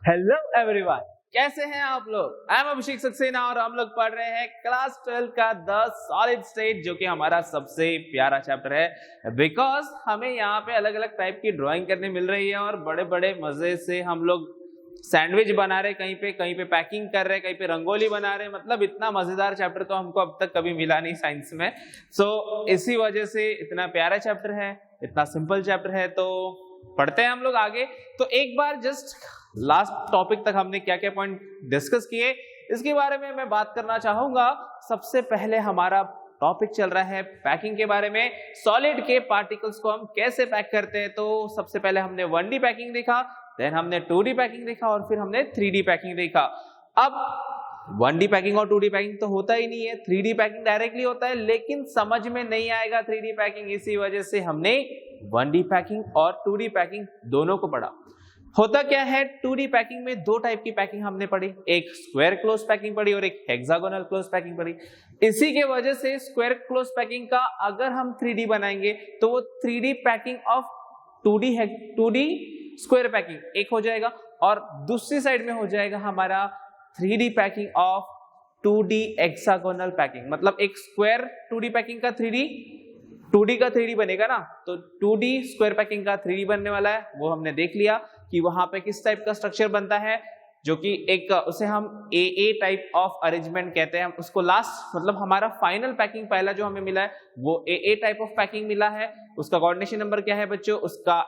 Hello everyone, कैसे हैं आप लोग। आई एम अभिषेक सक्सेना और हम लोग पढ़ रहे हैं क्लास 12 का द सॉलिड स्टेट, जो कि हमारा सबसे प्यारा चैप्टर है बिकॉज हमें यहाँ पे अलग अलग टाइप की ड्राइंग करने मिल रही है और बड़े बड़े मजे से हम लोग सैंडविच बना रहे, कहीं पे पैकिंग कर रहे, कहीं पे रंगोली बना रहे। मतलब इतना मजेदार चैप्टर तो हमको अब तक कभी मिला नहीं साइंस में। सो इसी वजह से इतना प्यारा चैप्टर है, इतना सिंपल चैप्टर है, तो पढ़ते हैं हम लोग आगे। तो एक बार जस्ट लास्ट टॉपिक तक हमने क्या क्या पॉइंट डिस्कस किए इसके बारे में मैं बात करना चाहूंगा। सबसे पहले हमारा टॉपिक चल रहा है पैकिंग के बारे में। सॉलिड के पार्टिकल्स को हम कैसे पैक करते हैं, तो सबसे पहले हमने 1D पैकिंग देखा, देन हमने 2D पैकिंग देखा और फिर हमने 3D पैकिंग देखा। अब 1D पैकिंग और 2D पैकिंग तो होता ही नहीं है, 3D पैकिंग डायरेक्टली होता है, लेकिन समझ में नहीं आएगा 3D पैकिंग। इसी वजह से हमने 1D पैकिंग और 2D पैकिंग दोनों को पढ़ा। होता क्या है, 2D पैकिंग में दो टाइप की पैकिंग हमने पढ़ी, एक स्क्वायर क्लोज पैकिंग पढ़ी और एक हेक्सागोनल क्लोज पैकिंग पढ़ी। इसी के वजह से स्क्वायर क्लोज पैकिंग का अगर हम 3D बनाएंगे तो वो 3D packing of 2D square packing एक हो जाएगा और दूसरी साइड में हो जाएगा हमारा 3D packing of 2D hexagonal packing. मतलब एक स्क्वायर 2D पैकिंग का 2D का 3D बनेगा ना, तो 2D स्क्वायर पैकिंग का 3D बनने वाला है। वो हमने देख लिया कि वहां पे किस टाइप का स्ट्रक्चर बनता है, जो कि एक उसे हम AA टाइप ऑफ अरेंजमेंट कहते हैं। उसको लास्ट मतलब हमारा फाइनल पैकिंग पहला जो हमें मिला है वो AA टाइप ऑफ पैकिंग मिला है। उसका कोऑर्डिनेशन नंबर क्या है बच्चों, उसका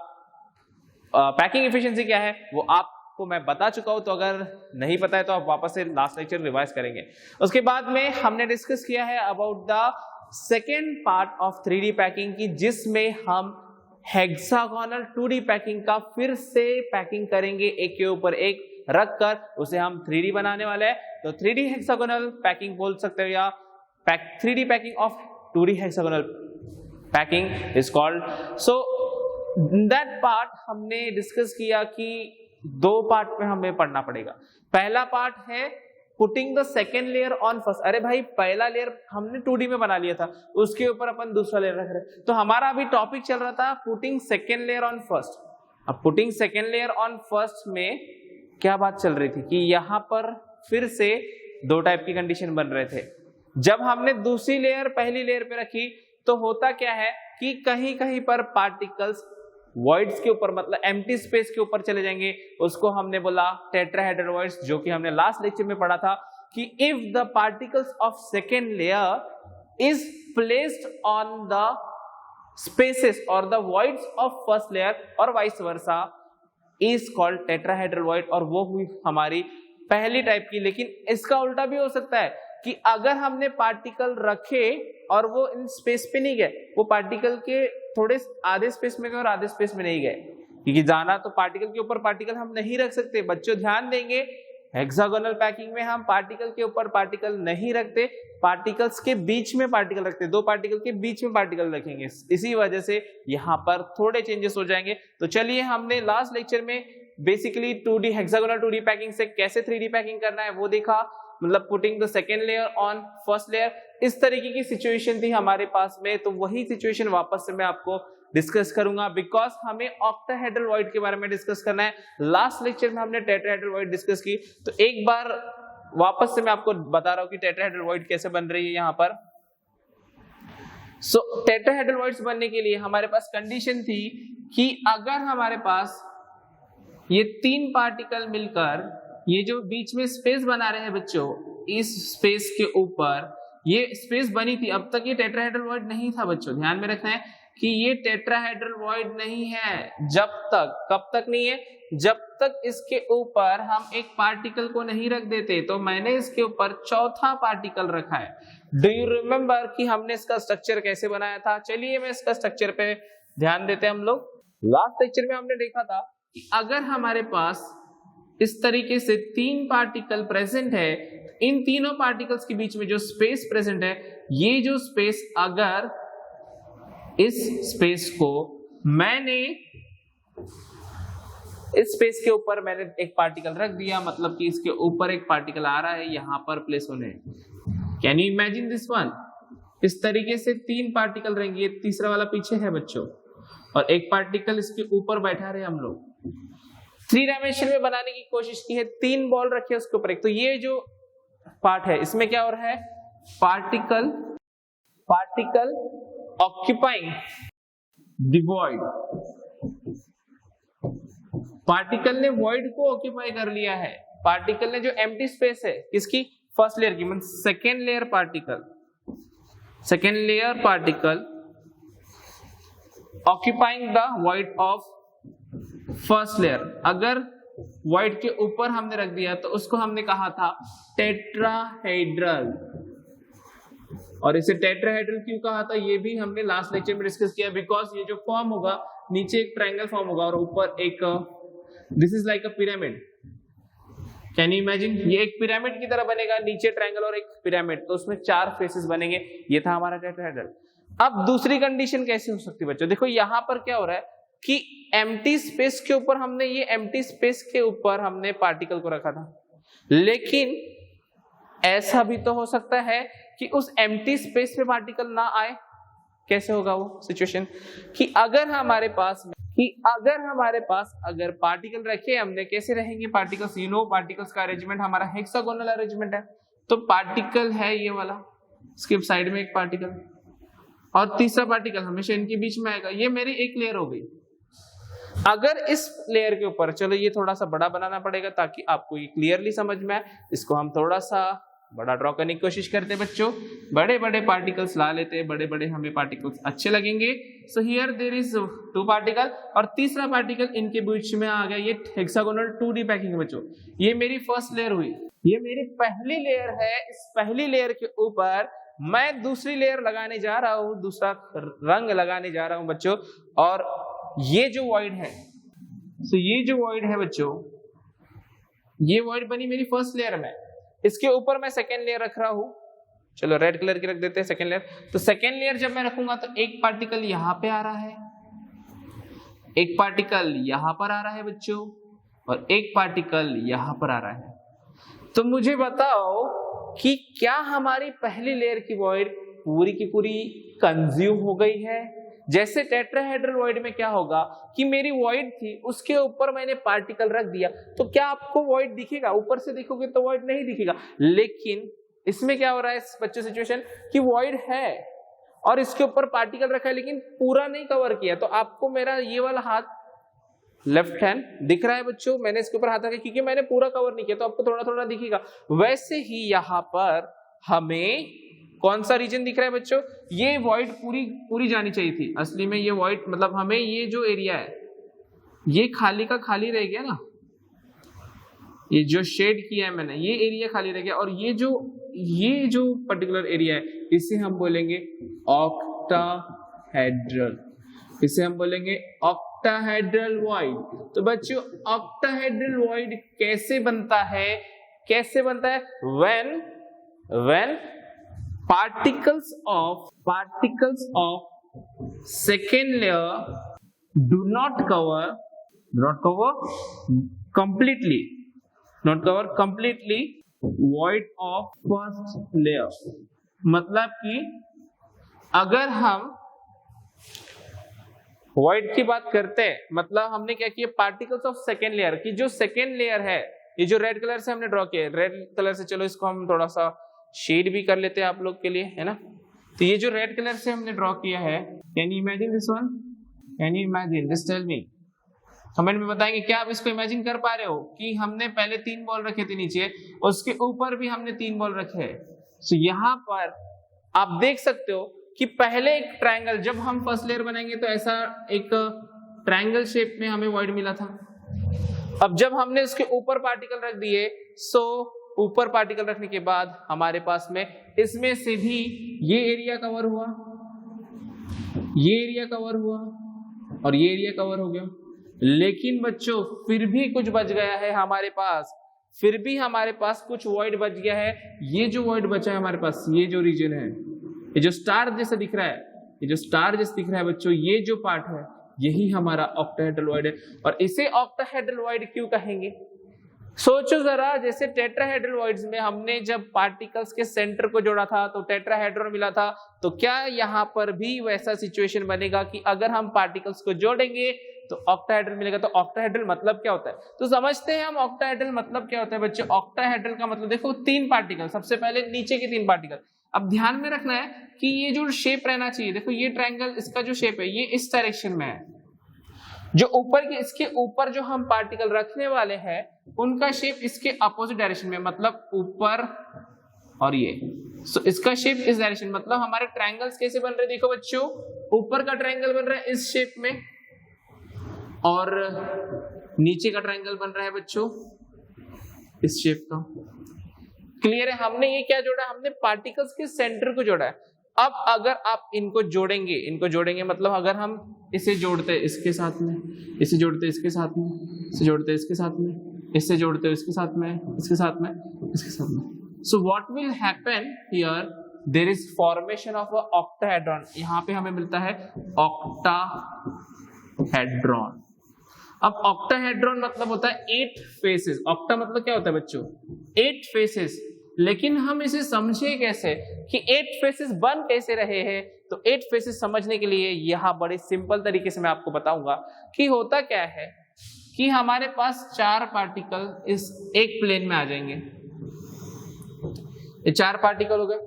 पैकिंग एफिशिएंसी क्या है वो आपको मैं बता चुका हूं, तो अगर नहीं पता है तो आप वापस से लास्ट लेक्चर रिवाइज करेंगे। उसके बाद में हमने डिस्कस किया है about the second part of 3D packing की, जिसमें हम हेक्सागोनल 2D पैकिंग का फिर से पैकिंग करेंगे, एक के ऊपर एक रखकर उसे हम 3D बनाने वाले हैं। तो 3D हेक्सागोनल पैकिंग बोल सकते हो या 3D packing of 2D hexagonal packing is called. So that part हमने डिस्कस किया कि दो पार्ट में हमें पढ़ना पड़ेगा। पहला पार्ट है putting the second layer on first. अरे भाई, पहला लेयर हमने 2D में बना लिया था, उसके ऊपर अपन दूसरा लेयर रख रहे, तो हमारा अभी टॉपिक चल रहा था putting second layer on first. अब putting second layer on first में क्या बात चल रही थी कि यहाँ पर फिर से दो टाइप की कंडीशन बन रहे थे। जब हमने दूसरी लेयर पहली लेयर पे रखी तो होता क्या है कि कहीं कहीं पर पार्टिकल्स वॉइड्स के ऊपर मतलब एम्प्टी स्पेस के ऊपर चले जाएंगे। उसको हमने बोला टेट्राहेड्रल वॉइड्स, जो कि हमने लास्ट लेक्चर में पढ़ा था कि if the particles of second layer is placed on the spaces और the voids of first layer और vice versa is called tetrahedral void. और वो हुई हमारी पहली टाइप की। लेकिन इसका उल्टा भी हो सकता है कि अगर हमने पार्टिकल रखे और वो इन स्पेस पे नहीं गए, वो पार्टिकल के थोड़े आधे स्पेस में गए और आधे स्पेस में नहीं गए, क्योंकि जाना तो पार्टिकल के ऊपर पार्टिकल हम नहीं रख सकते। बच्चों ध्यान देंगे, हेक्सागोनल पैकिंग में हम पार्टिकल के ऊपर पार्टिकल नहीं रखते, पार्टिकल्स के बीच में पार्टिकल रखते, दो पार्टिकल के बीच में पार्टिकल रखेंगे। इसी वजह से यहाँ पर थोड़े चेंजेस हो जाएंगे। तो चलिए, हमने लास्ट लेक्चर में basically 2D hexagonal 2D packing से कैसे 3D पैकिंग करना है वो देखा, मतलब putting the second layer on first layer. इस तरीके की सिचुएशन थी हमारे पास में, तो वही सिचुएशन वापस से मैं आपको डिस्कस करूंगा बिकॉज हमें ऑक्टाहेड्रल वॉइड के बारे में डिस्कस करना है। लास्ट लेक्चर में हमने टेट्राहेड्रल वॉइड डिस्कस की, तो एक बार वापस से मैं आपको बता रहा हूं कि टेट्राहेड्रल वॉइड कैसे बन रही है यहाँ पर। सो टेट्राहेड्रल वॉइड्स बनने के लिए हमारे पास कंडीशन थी कि अगर हमारे पास ये तीन पार्टिकल मिलकर ये जो बीच में स्पेस बना रहे हैं बच्चों, इस स्पेस के ऊपर ये स्पेस बनी थी। अब तक ये टेट्राहेड्रल वॉइड नहीं था बच्चों, ध्यान में रखना है कि ये टेट्राहेड्रल वॉइड नहीं है जब तक, कब तक नहीं है, जब तक इसके ऊपर हम एक पार्टिकल को नहीं रख देते। तो मैंने इसके ऊपर चौथा पार्टिकल रखा है। डू यू रिमेम्बर कि हमने इसका स्ट्रक्चर कैसे बनाया था? चलिए मैं इसका स्ट्रक्चर पे ध्यान देते हैं हम लोग। लास्ट लेक्चर में हमने देखा था कि अगर हमारे पास इस तरीके से तीन पार्टिकल प्रेजेंट है, इन तीनों पार्टिकल्स के बीच में जो स्पेस प्रेजेंट है, ये जो स्पेस, अगर इस स्पेस को मैंने इस स्पेस के ऊपर मैंने एक पार्टिकल रख दिया, मतलब कि इसके ऊपर एक पार्टिकल आ रहा है यहां पर प्लेस होने। Can you imagine this one? इस तरीके से तीन पार्टिकल रहेंगे, ये तीसरा वाला पीछे है बच्चों, और एक पार्टिकल इसके ऊपर बैठा रहे हम लोग। 3 डायमेंशन में बनाने की कोशिश की है, 3 बॉल रखे उसके ऊपर एक, तो ये जो पार्ट है इसमें क्या हो रहा है, particle occupying the void, particle ने वॉइड को ऑक्यूपाई कर लिया है, पार्टिकल ने जो एम्प्टी स्पेस है किसकी, फर्स्ट लेयर की, मतलब second layer particle occupying the void of first layer. अगर वॉइड के ऊपर हमने रख दिया तो उसको हमने कहा था टेट्राहेड्रल, और इसे टेट्राहेड्रल क्यों कहा था ये भी हमने लास्ट लेक्चर में डिस्कस किया, बिकॉज ये जो फॉर्म होगा नीचे एक ट्रायंगल फॉर्म होगा और ऊपर एक, this is like a pyramid, can you imagine, ये एक पिरामिड की तरह बनेगा, नीचे ट्रायंगल और एक पिरामिड, तो उसमें 4 फेसेस बनेंगे, ये था हमारा टेट्राहेड्रल। अब दूसरी कंडीशन कैसी हो सकती है बच्चों, देखो यहां पर क्या हो रहा है कि एम्प्टी स्पेस के ऊपर हमने, ये एम्प्टी स्पेस के ऊपर हमने पार्टिकल को रखा था, लेकिन ऐसा भी तो हो सकता है कि उस एम्प्टी स्पेस में पार्टिकल ना आए। कैसे होगा वो सिचुएशन, कि अगर हमारे पास अगर पार्टिकल रखे हमने, कैसे रहेंगे पार्टिकल्स, यू नो पार्टिकल्स का अरेंजमेंट हमारा हेक्सागोनल अरेंजमेंट है, तो पार्टिकल है ये वाला, इसके साइड में एक पार्टिकल और तीसरा पार्टिकल हमेशा इनके बीच में आएगा, ये मेरी एक लेयर हो गई। अगर इस लेयर के ऊपर, चलो ये थोड़ा सा बड़ा बनाना पड़ेगा ताकि आपको ये क्लियरली समझ में आए, इसको हम थोड़ा सा बड़ा ड्रॉ करने की कोशिश करते हैं बच्चों, बड़े बड़े पार्टिकल्स ला लेते हैं, बड़े बड़े हमें पार्टिकल्स अच्छे लगेंगे। So here there is 2 particle और तीसरा पार्टिकल इनके बीच में आ गया, ये हेक्सागोनल 2D पैकिंग है बच्चों, ये मेरी फर्स्ट लेयर हुई, ये मेरी पहली लेयर है। इस पहली लेयर के ऊपर मैं दूसरी लेयर लगाने जा रहा हूं, दूसरा रंग लगाने जा रहा हूं बच्चों, और ये जो वॉइड है, सो ये जो वॉइड है बच्चों, ये वॉइड बनी मेरी फर्स्ट लेयर में, इसके ऊपर मैं सेकेंड लेयर रख रहा हूं, चलो रेड कलर की रख देते हैं सेकेंड लेयर। तो सेकेंड लेयर जब मैं रखूंगा तो एक पार्टिकल यहां पे आ रहा है, एक पार्टिकल यहां पर आ रहा है बच्चों, और एक पार्टिकल यहां पर आ रहा है। तो मुझे बताओ कि क्या हमारी पहली लेयर की वॉइड पूरी की पूरी कंज्यूम हो गई है? जैसे टेट्राहेड्रल वॉइड में क्या होगा कि मेरी वॉइड थी, उसके ऊपर मैंने पार्टिकल रख दिया, तो क्या आपको वॉइड दिखेगा? ऊपर से देखोगे तो वॉइड नहीं दिखेगा, लेकिन इसमें क्या हो रहा है इस बच्चे सिचुएशन कि वॉइड है और इसके ऊपर पार्टिकल रखा है, लेकिन पूरा नहीं कवर किया। तो आपको मेरा ये वाला हाथ लेफ्ट हैंड दिख रहा है बच्चों, मैंने इसके ऊपर हाथ रखा क्योंकि मैंने पूरा कवर नहीं किया, तो आपको थोड़ा थोड़ा दिखेगा। वैसे ही यहाँ पर हमें कौन सा रीजन दिख रहा है बच्चों, ये वॉइड पूरी जानी चाहिए थी। असली में ये वॉइड मतलब हमें ये जो एरिया है ये खाली का खाली रह गया ना, ये जो शेड किया है मैंने, ये एरिया खाली रह गया, और ये जो पर्टिकुलर एरिया है इसे हम बोलेंगे ऑक्टाहेड्रल, इसे हम बोलेंगे ऑक्टाहेड्रल वॉइड। तो बच्चों ऑक्टाहेड्रल वॉइड कैसे बनता है? When particles of second layer do not cover completely void of first layer। मतलब कि अगर हम void की बात करते हैं, मतलब हमने क्या किया, particles of second layer की जो second layer है, ये जो रेड कलर से हमने ड्रॉ किया है, रेड कलर से, चलो इसको हम थोड़ा सा शेड भी कर लेते हैं आप लोग के लिए, है ना। तो ये जो रेड कलर से हमने ड्रॉ किया है, can you imagine this one? Can you imagine? Just tell me, comment में बताएंगे क्या आप इसको इमेजिन कर पा रहे हो कि हमने पहले 3 बॉल रखे थे नीचे, उसके ऊपर भी हमने 3 बॉल रखे हैं। सो यहाँ पर आप देख सकते हो कि पहले एक ट्रायंगल, जब हम फर्स्ट लेयर बनाएंगे तो ऐसा एक ट्रायंगल शेप में हमें वॉइड मिला था। अब जब हमने उसके ऊपर पार्टिकल रख दिए, सो ऊपर पार्टिकल रखने के बाद हमारे पास में इसमें से भी ये एरिया कवर हुआ, ये एरिया कवर हुआ और ये एरिया कवर हो गया, लेकिन बच्चों फिर भी कुछ बच गया है हमारे पास, फिर भी हमारे पास कुछ वॉइड बच गया है। ये जो वॉइड बचा है हमारे पास, ये जो रीजन है, ये जो स्टार जैसा दिख रहा है, ये जो स्टार जैसा दिख रहा है बच्चों, ये जो पार्ट है यही हमारा ऑक्टाहेड्रल वॉइड है। और इसे ऑक्टाहेड्रल वॉइड क्यों कहेंगे? सोचो जरा, जैसे टेट्राहेड्रल में हमने जब पार्टिकल्स के सेंटर को जोड़ा था तो टेट्राहेड्रॉन मिला था, तो क्या यहाँ पर भी वैसा सिचुएशन बनेगा कि अगर हम पार्टिकल्स को जोड़ेंगे तो ऑक्टाहेड्रल मिलेगा? तो ऑक्टाहेड्रल मतलब क्या होता है, तो समझते हैं हम ऑक्टाहेड्रल मतलब क्या होता है बच्चे। ऑक्टाहेड्रल का मतलब देखो 3 पार्टिकल, सबसे पहले नीचे के 3 पार्टिकल। अब ध्यान में रखना है कि ये जो शेप रहना चाहिए, देखो ये ट्रायंगल, इसका जो शेप है ये इस डायरेक्शन में है, जो ऊपर के, इसके ऊपर जो हम पार्टिकल रखने वाले हैं उनका शेप इसके अपोजिट डायरेक्शन में, मतलब ऊपर और ये। सो इसका शेप इस डायरेक्शन, मतलब हमारे ट्रायंगल्स कैसे बन रहे हैं देखो बच्चों, ऊपर का ट्रायंगल बन रहा है इस शेप में और नीचे का ट्रायंगल बन रहा है बच्चों इस शेप का। क्लियर है? हमने ये क्या जोड़ा, हमने पार्टिकल्स के सेंटर को जोड़ा है। अब अगर आप इनको जोड़ेंगे मतलब अगर हम इसे जोड़ते इसके साथ में, इसे जोड़ते इसके साथ में, इसे जोड़ते इसके साथ में, इससे जोड़ते इसके साथ में, इसके साथ में, इसके साथ में, so what will happen here, there is formation of a octahedron. यहाँ पे हमें मिलता है ऑक्टाहेड्रॉन। अब ऑक्टाहेड्रॉन मतलब होता है 8 फेसेस। ऑक्टा मतलब क्या होता है बच्चों, 8 फेसेस। लेकिन हम इसे समझे कैसे कि 8 फेसेस बन कैसे रहे हैं, तो 8 फेसेस समझने के लिए यहाँ बड़े सिंपल तरीके से मैं आपको बताऊंगा कि होता क्या है कि हमारे पास 4 पार्टिकल इस एक प्लेन में आ जाएंगे। ये 4 पार्टिकल हो गए,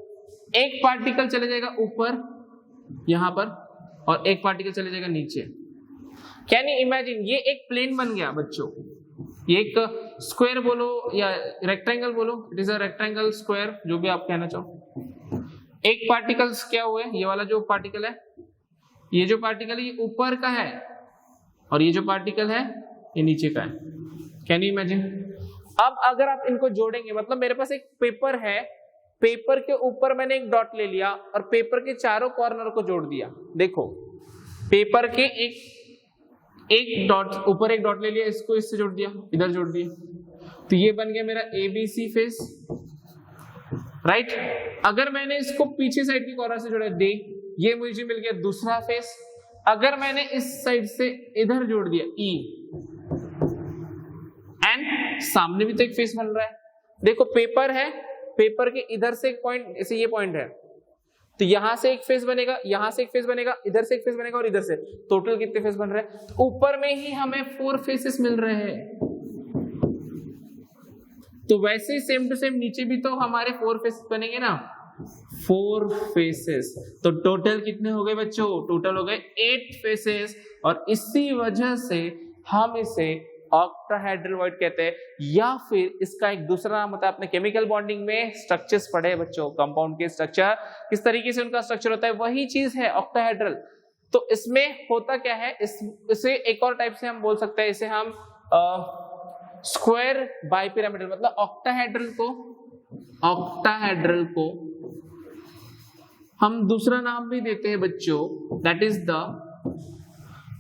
एक पार्टिकल चले जाएगा ऊपर यहां पर और एक पार्टिकल चले जाएगा नीचे। कैन यू इमेजिन, ये एक प्लेन बन गया बच्चों, ये एक स्क्वायर बोलो या रेक्टेंगल बोलो, it is a rectangle, square, जो भी आप कहना चाहो। एक पार्टिकल्स क्या हुए, ये वाला जो पार्टिकल है, ये जो पार्टिकल है ये ऊपर का है और ये जो पार्टिकल है ये नीचे का है। Can you imagine? अब अगर आप इनको जोड़ेंगे, मतलब मेरे पास एक पेपर है, पेपर के ऊपर मैंने एक डॉट ले लिया और पेपर के चारों कॉर्नर को जोड़ दिया। देखो पेपर के एक डॉट, ऊपर एक डॉट ले लिया, इसको इससे जोड़ दिया, इधर जोड़ दिया, तो ये बन गया मेरा ABC फेस, राइट। अगर मैंने इसको पीछे साइड की कॉर्नर से जोड़ा दे, ये मुझे मिल गया दूसरा फेस। अगर मैंने इस साइड से इधर जोड़ दिया E, एंड सामने भी तो एक फेस बन रहा है। देखो पेपर है, पेपर के इधर से एक पॉइंट, ऐसे ये पॉइंट है, तो यहां से एक फेस बनेगा, यहां से एक फेस बनेगा, इधर से एक फेस बनेगा और इधर से, टोटल कितने फेस बन रहे हैं? ऊपर में ही हमें 4 फेसेस मिल रहे हैं। तो वैसे ही सेम टू सेम नीचे भी तो हमारे 4 फेसेस बनेंगे ना, 4 फेसेस। तो टोटल कितने हो गए बच्चों? टोटल हो गए 8 फेसेस। और इसी वजह से हम इसे ऑक्टाहेड्रल वॉइड कहते हैं, या फिर इसका एक दूसरा नाम होता है, अपने केमिकल बॉन्डिंग में स्ट्रक्चर्स पढ़े बच्चों, कंपाउंड के स्ट्रक्चर किस तरीके से उनका स्ट्रक्चर होता है, वही चीज है ऑक्टाहेड्रल। तो इसमें होता क्या है, इसे एक और टाइप से हम बोल सकते हैं, इसे हम स्क्वायर बाइपिरामिडल, मतलब ऑक्टाहेड्रल को हम दूसरा नाम भी देते हैं बच्चों, that is the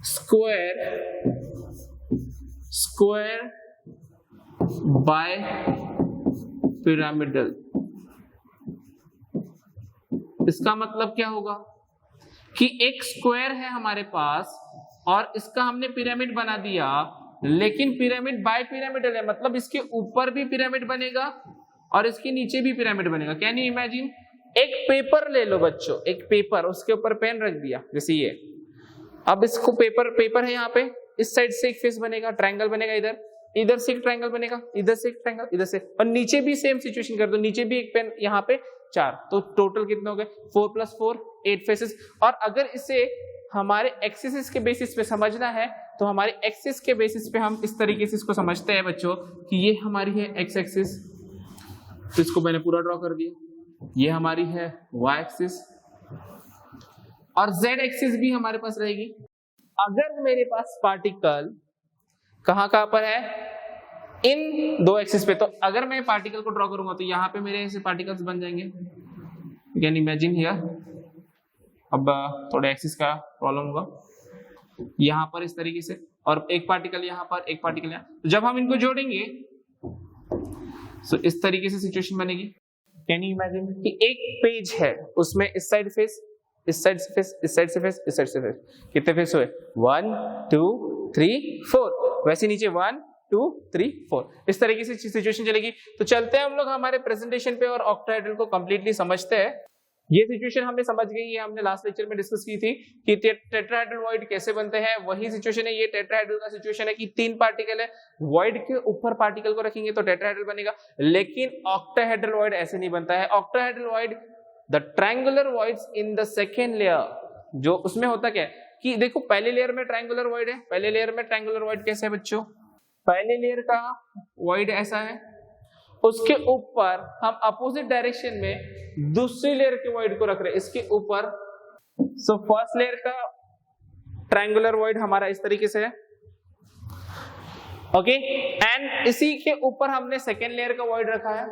square bipyramidal. इसका मतलब क्या होगा कि एक स्क्वायर है हमारे पास और इसका हमने पिरामिड बना दिया, लेकिन पिरामिड बाइपिरामिडल है, मतलब इसके ऊपर भी पिरामिड बनेगा और इसके नीचे भी पिरामिड बनेगा। Can you imagine? एक पेपर ले लो बच्चों, एक पेपर, उसके ऊपर पेन रख दिया जैसे ये। अब इसको पेपर है यहाँ पे, इस साइड से एक फेस बनेगा, ट्रायंगल बनेगा, इधर से एक ट्रायंगल बनेगा, इधर से एक ट्रायंगल, इधर से, और नीचे भी सेम सिचुएशन कर दो, नीचे भी एक पेन, यहाँ पे 4, तो टोटल कितने हो गए? 4 + 4 8 फेसेस। और अगर इसे हमारे एक्सिस के बेसिस पे समझना है तो हमारे एक्सिस के बेसिस पे हम इस तरीके से इसको समझते हैं बच्चों कि ये हमारी है एक्स एक्सिस, तो इसको मैंने पूरा ड्रॉ कर दिया, ये हमारी है वाई एक्सिस और जेड एक्सिस भी हमारे पास रहेगी। अगर मेरे पास पार्टिकल कहां पर है, इन 2 एक्सिस पे, तो अगर मैं पार्टिकल को ड्रॉ करूंगा तो यहाँ पे मेरे ऐसे पार्टिकल्स बन जाएंगे। You can imagine here. अब थोड़ा एक्सिस का प्रॉब्लम होगा, यहाँ पर इस तरीके से, और एक पार्टिकल यहाँ पर, एक पार्टिकल यहाँ। तो जब हम इनको जोड़ेंगे तो इस तरीके से सिचुएशन बनेगी। कैन यू इमेजिन कि एक पेज है, उसमें इस साइड फेस, इस साइड से फेस, इस साइड से फेस, इस साइड से फेस, कितने फेस हुए? 1 2 3 4। वैसे नीचे 1 2 3 4 इस तरीके से सिचुएशन चलेगी। तो चलते हैं हम लोग हमारे प्रेजेंटेशन पे और ऑक्टाहेड्रल को कंप्लीटली समझते हैं। ये सिचुएशन हमने समझ गई, ये हमने लास्ट लेक्चर में डिस्कस की थी कि टेट्राहेड्रल वॉइड कैसे बनते हैं। वही सिचुएशन है, ये टेट्राहेड्रल का सिचुएशन है कि 3 पार्टिकल है, वॉइड के ऊपर पार्टिकल को रखेंगे तो टेट्राहेड्रल बनेगा। लेकिन ऑक्टाहेड्रल वॉइड ऐसे नहीं बनता है। Octahedral void the triangular voids in the second layer, जो उसमें होता क्या है कि देखो पहले लेयर में ट्रायंगुलर वॉइड है, पहले लेयर में ट्रायंगुलर वॉइड कैसे है बच्चों, पहले लेयर का वॉइड ऐसा है, उसके ऊपर हम अपोजिट डायरेक्शन में दूसरी लेयर के वॉइड को रख रहे हैं इसके ऊपर। सो फर्स्ट लेयर का ट्रायंगुलर वॉइड हमारा इस तरीके से है, ओके, एंड इसी के ऊपर हमने सेकेंड लेयर का वॉइड रखा है,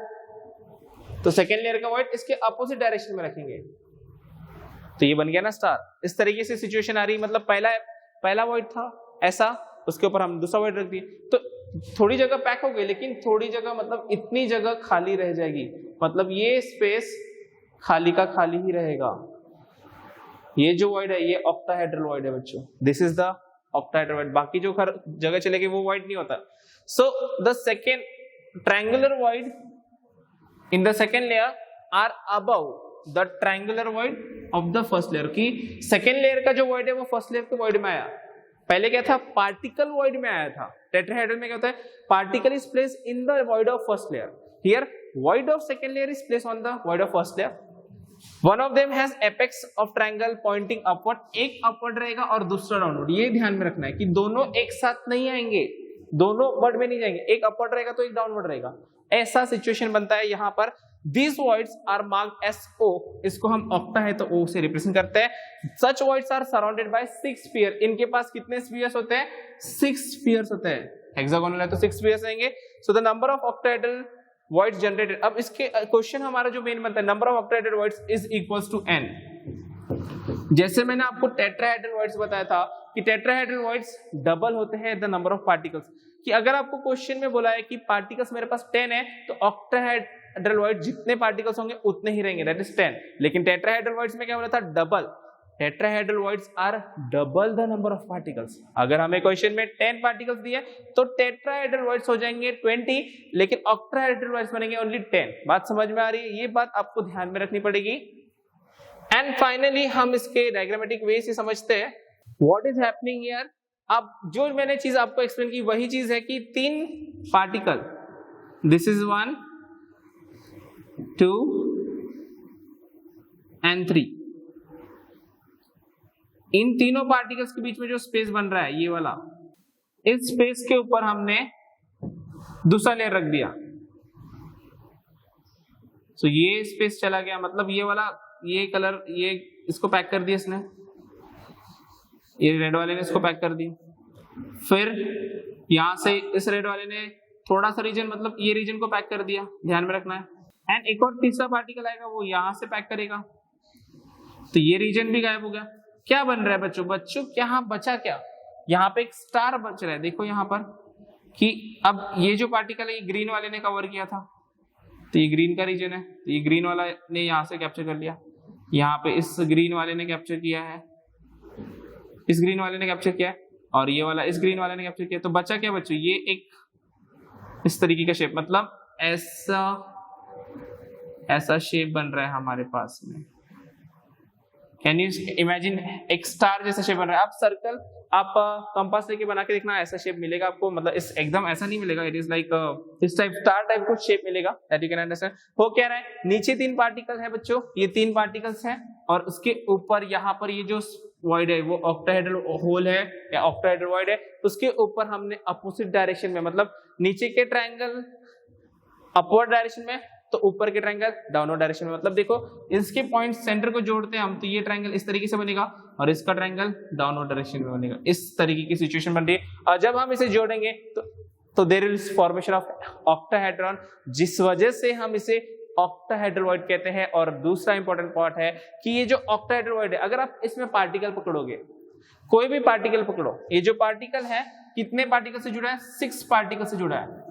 तो सेकेंड लेयर का वॉइड इसके अपोजिट डायरेक्शन में रखेंगे, तो ये बन गया ना स्टार। इस तरीके से सिचुएशन आ रही, मतलब पहला वॉइड था ऐसा, उसके ऊपर हम दूसरा वॉइड रख दिए, तो थोड़ी जगह पैक हो गई, लेकिन थोड़ी जगह मतलब इतनी जगह खाली रह जाएगी, मतलब ये स्पेस खाली का खाली ही रहेगा। ये जो वॉइड है ये ऑक्टाहेड्रल वॉइड है बच्चों, this is the octahedral void. बाकी जो जगह चलेगी वो वॉइड नहीं होता। So the second triangular void in the second layer are above the triangular void of the first layer, की सेकेंड लेयर का जो वॉइड है वो फर्स्ट लेयर के वॉइड में आया। पहले क्या था, पार्टिकल वॉइड में आया था। टेट्राहेड्रल में क्या होता है, particle is placed in the void of first layer, here void of second layer is placed on the void of first layer. One of them has apex of triangle pointing upward, एक upward रहेगा और दूसरा downward. ये ध्यान में रखना है कि दोनों एक साथ नहीं आएंगे, दोनों वर्ड में नहीं जाएंगे, एक अपवर्ड रहेगा तो एक डाउनवर्ड रहेगा, ऐसा सिचुएशन बनता है यहाँ पर। These voids are marked as O, इसको हम ऑक्टा है तो O से रिप्रेजेंट करते हैं। Such voids are surrounded by 6 spheres, इनके पास कितने स्फीयर्स होते हैं, 6 स्फीयर्स होते हैं। हेक्सागोनल है तो 6 स्फीयर्स रहेंगे। So the number of octahedral voids generated, अब इसके क्वेश्चन हमारा जो मेन बनता है, number of octahedral voids is equals to n। जैसे मैंने आपको टेट्राहेड्रल वॉइड्स बताया था कि टेट्राहेड्रल वॉइड्स डबल होते हैं द नंबर ऑफ पार्टिकल्स, कि अगर आपको क्वेश्चन में बोला है कि पार्टिकल्स मेरे पास 10 है तो ऑक्टाहेड्रल वॉइड जितने पार्टिकल्स होंगे उतने ही रहेंगे, दैट इज 10। लेकिन टेट्राहेड्रल वॉइड्स में क्या बोला था, double. Tetrahedral voids are double the number of particles. अगर हमें क्वेश्चन में 10 पार्टिकल्स दिए तो टेट्राहेड्रल वॉइड्स हो जाएंगे 20, लेकिन ऑक्टाहेड्रल वॉइड्स बनेंगे ओनली 10। बात समझ में आ रही है, ये बात आपको ध्यान में रखनी पड़ेगी। एंड फाइनली हम इसके डायग्रामेटिक वे से समझते हैं व्हाट इज हैपनिंग हियर। अब जो मैंने चीज आपको एक्सप्लेन की वही चीज है कि 3 पार्टिकल, दिस इज 1 2 and 3, इन तीनों पार्टिकल्स के बीच में जो स्पेस बन रहा है ये वाला, इस स्पेस के ऊपर हमने दूसरा लेयर रख दिया। सो ये स्पेस चला गया, मतलब ये वाला, ये कलर, ये इसको पैक कर दिया इसने, ये रेड वाले ने इसको पैक कर दिया। फिर यहां से इस रेड वाले ने थोड़ा सा रीजन, मतलब ये रीजन को पैक कर दिया, ध्यान में रखना है। एंड एक और तीसरा पार्टिकल आएगा, वो यहां से पैक करेगा, तो ये रीजन भी गायब हो गया। क्या बन रहा है बच्चों यहाँ बचा क्या, यहाँ पे एक स्टार बच रहा है। देखो यहाँ पर कि अब ये जो पार्टिकल है ये ग्रीन वाले ने कवर किया था, तो ये ग्रीन का रीजन है, तो ये ग्रीन वाला ने यहाँ से कैप्चर कर लिया, यहाँ पे इस ग्रीन वाले ने कैप्चर किया है, इस ग्रीन वाले ने कैप्चर किया है, और ये वाला इस ग्रीन वाले ने कैप्चर किया। तो बचा क्या बच्चों, ये एक इस तरीके का शेप, मतलब ऐसा शेप बन रहा है हमारे पास में। कैन यू इमेजिन, एक स्टार जैसा शेप बन रहा है। आप सर्कल, आप कंपास लेके बना के देखना, ऐसा शेप मिलेगा आपको, मतलब इस एकदम ऐसा नहीं मिलेगा, इट इज लाइक इस टाइप स्टार टाइप कुछ शेप मिलेगा, दैट यू कैन अंडरस्टैंड। हो क्या रहा है, नीचे 3 पार्टिकल है बच्चों, ये 3 पार्टिकल्स हैं, और उसके ऊपर यहाँ पर ये जो वॉइड है वो ऑक्टाहेड्रल होल है या ऑक्टाहेड्रल वॉइड है, उसके ऊपर हमने अपोजिट डायरेक्शन में, मतलब नीचे के ट्रायंगल अपवर्ड डायरेक्शन में, तो ऊपर के ट्रायंगल डाउनवर्ड डायरेक्शन में। मतलब देखो इसके पॉइंट सेंटर को जोड़ते हैं हम, तो ये ट्रायंगल इस तरीके से बनेगा और इसका ट्रायंगल डाउनवर्ड डायरेक्शन में बनेगा। इस तरीके की सिचुएशन बन रही है, और जब हम इसे जोड़ेंगे तो there is formation of octahedron, जिस वजह से हम इसे ऑक्टाहेड्रल वॉइड कहते हैं। और दूसरा इंपॉर्टेंट पार्ट है कि ये जो ऑक्टाहेड्रल वॉइड है, अगर आप इसमें पार्टिकल पकड़ोगे, कोई भी पार्टिकल पकड़ो, ये जो पार्टिकल है कितने पार्टिकल से जुड़ा है, 6 पार्टिकल से जुड़ा है।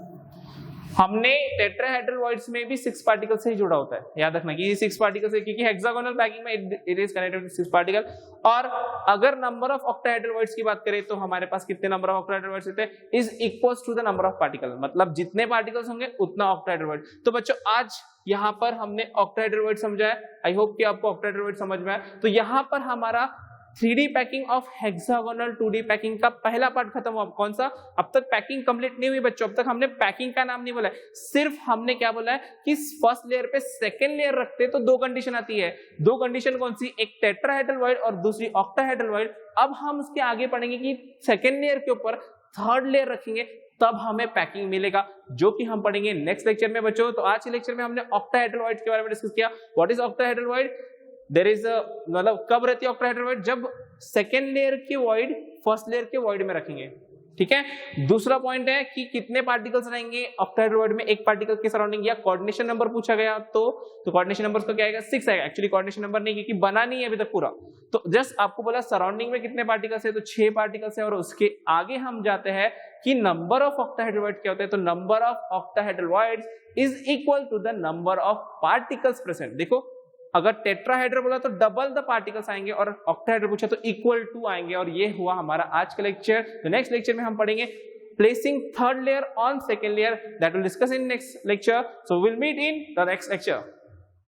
हमने टेट्राहेड्रल में भी 6 पार्टिकल से ही जुड़ा होता है, याद रखना कि ये 6 पार्टिकल से, क्योंकि हेक्सागोनल पैकिंग में it is connected with 6 particle. और अगर नंबर ऑफ ऑक्टाहेड्रल की बात करें तो हमारे पास कितने नंबर ऑफ ऑक्टाहेड्रल होते हैं, is equals to the number of particle, मतलब जितने पार्टिकल्स होंगे उतना ऑक्टाहेड्रल। तो बच्चों आज यहाँ पर हमने ऑक्टाहेड्रल समझा है, आई होप कि आपको ऑक्टाहेड्रल समझ में आया। तो यहाँ पर हमारा 3D packing of hexagonal 2D packing का पहला पार्ट खत्म हुआ। कौन सा? अब तक पैकिंग कंप्लीट नहीं हुई बच्चों, अब तक हमने पैकिंग का नाम नहीं बोला है, सिर्फ हमने क्या बोला है कि फर्स्ट लेयर पे सेकेंड लेयर रखते तो 2 कंडीशन आती है। 2 कंडीशन कौन सी? एक टेट्राहेड्रल वॉइड और दूसरी ऑक्टाहेड्रल वॉइड। अब हम उसके आगे पढ़ेंगे कि सेकेंड लेयर के ऊपर थर्ड लेयर रखेंगे तब हमें पैकिंग मिलेगा, जो कि हम पढ़ेंगे नेक्स्ट लेक्चर में बच्चों। तो आज के लेक्चर में हमने ऑक्टाहेड्रल वॉइड के बारे में डिस्कस किया। What is octahedral void? There is मतलब कब रहती है ऑक्टाहेड्रल वॉइड? जब सेकेंड लेयर की वॉइड फर्स्ट लेयर के वॉइड में रखेंगे, ठीक है। दूसरा पॉइंट है कि कितने पार्टिकल्स रहेंगे ऑक्टाहेड्रल वॉइड में, एक पार्टिकल के सराउंडिंग, या कोऑर्डिनेशन नंबर पूछा गया तो कोऑर्डिनेशन नंबर का क्या आएगा? 6 आएगा। एक्चुअली कोऑर्डिनेशन नंबर नहीं, क्योंकि बना नहीं है अभी तक पूरा, तो जस्ट आपको बोला सराउंडिंग में कितने पार्टिकल्स है, तो 6 पार्टिकल्स है। और उसके आगे हम जाते हैं कि नंबर ऑफ ऑक्टाहेड्रल वॉइड क्या होता है, तो number of octahedral voids is equal to the number of particles present. देखो अगर टेट्राहेड्रल बोला तो डबल द पार्टिकल्स आएंगे, और ऑक्टाहेड्रल पूछा तो इक्वल टू आएंगे। और ये हुआ हमारा आज का लेक्चर। तो नेक्स्ट लेक्चर में हम पढ़ेंगे placing third layer on second layer, that will discuss in next lecture. So will meet in the next lecture.